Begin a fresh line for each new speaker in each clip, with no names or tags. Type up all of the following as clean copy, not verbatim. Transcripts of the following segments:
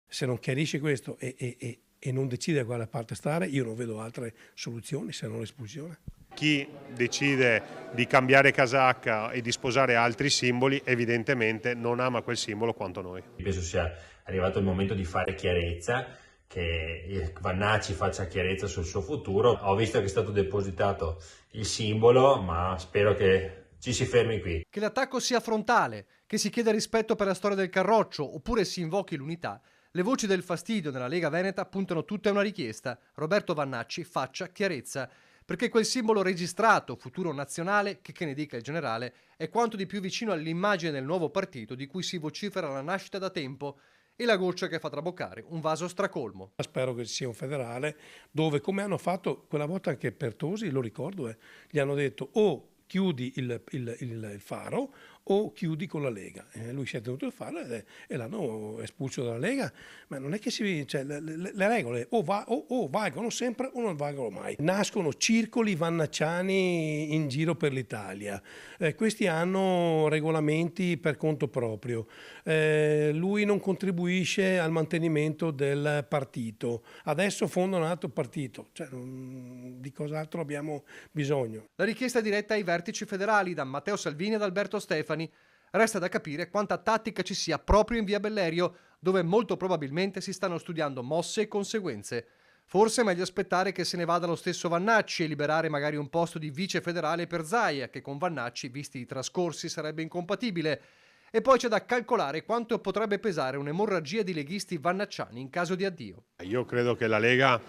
Se non chiarisce questo e non decide da quale parte stare, io non vedo altre soluzioni se non l'espulsione.
Chi decide di cambiare casacca e di sposare altri simboli evidentemente non ama quel simbolo quanto noi.
Penso sia arrivato il momento di fare chiarezza, che Vannacci faccia chiarezza sul suo futuro. Ho visto che è stato depositato il simbolo, ma spero che ci si fermi qui.
Che l'attacco sia frontale, che si chieda rispetto per la storia del Carroccio oppure si invochi l'unità, le voci del fastidio nella Lega Veneta puntano tutte a una richiesta: Roberto Vannacci faccia chiarezza, perché quel simbolo registrato, futuro nazionale, che ne dica il generale, è quanto di più vicino all'immagine del nuovo partito di cui si vocifera la nascita da tempo, e la goccia che fa traboccare un vaso stracolmo.
Spero che ci sia un federale dove, come hanno fatto quella volta anche per Tosi, lo ricordo, gli hanno detto o chiudi il faro o chiudi con la Lega. Lui si è tenuto il faro e l'hanno espulso dalla Lega, ma non è che le regole o valgono sempre o non valgono mai. Nascono circoli vannacciani in giro per l'Italia, questi hanno regolamenti per conto proprio, lui non contribuisce al mantenimento del partito, adesso fonda un altro partito, di cos'altro abbiamo bisogno?
La richiesta è diretta ai vertici federali da Matteo Salvini ad Alberto Stefani. Resta da capire quanta tattica ci sia proprio in via Bellerio, dove molto probabilmente si stanno studiando mosse e conseguenze. Forse è meglio aspettare che se ne vada lo stesso Vannacci e liberare magari un posto di vice federale per Zaia, che con Vannacci, visti i trascorsi, sarebbe incompatibile. E poi c'è da calcolare quanto potrebbe pesare un'emorragia di leghisti vannacciani in caso di addio.
Io credo che la Lega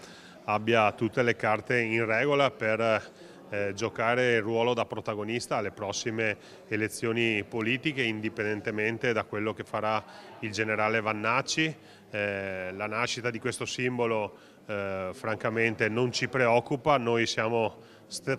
abbia tutte le carte in regola per giocare il ruolo da protagonista alle prossime elezioni politiche, indipendentemente da quello che farà il generale Vannacci. La nascita di questo simbolo francamente non ci preoccupa, noi siamo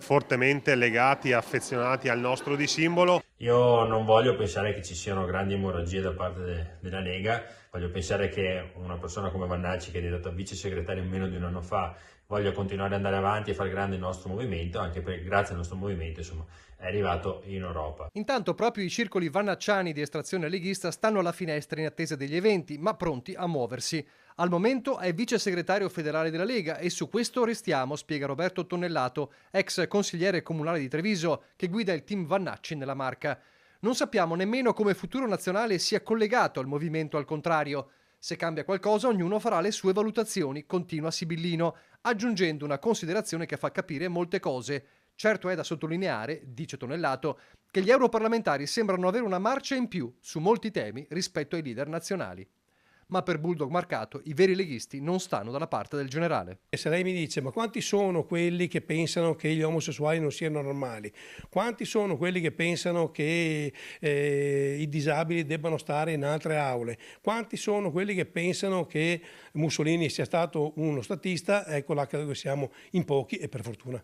fortemente legati e affezionati al nostro di simbolo.
Io non voglio pensare che ci siano grandi emorragie da parte della Lega, voglio pensare che una persona come Vannacci, che è diventata vice segretario meno di un anno fa, voglia continuare ad andare avanti e far grande il nostro movimento, anche perché grazie al nostro movimento è arrivato in Europa.
Intanto proprio i circoli vannacciani di estrazione leghista stanno alla finestra in attesa degli eventi, ma pronti a muoversi. Al momento è vice segretario federale della Lega e su questo restiamo, spiega Roberto Tonnellato, ex consigliere comunale di Treviso, che guida il team Vannacci nella Marca. Non sappiamo nemmeno come Futuro Nazionale sia collegato al movimento, al contrario. Se cambia qualcosa, ognuno farà le sue valutazioni, continua Sibillino, aggiungendo una considerazione che fa capire molte cose. Certo è da sottolineare, dice Tonnellato, che gli europarlamentari sembrano avere una marcia in più su molti temi rispetto ai leader nazionali. Ma per Bulldog Marcato i veri leghisti non stanno dalla parte del generale.
E se lei mi dice, ma quanti sono quelli che pensano che gli omosessuali non siano normali? Quanti sono quelli che pensano che i disabili debbano stare in altre aule? Quanti sono quelli che pensano che Mussolini sia stato uno statista? Ecco là che siamo in pochi e per fortuna.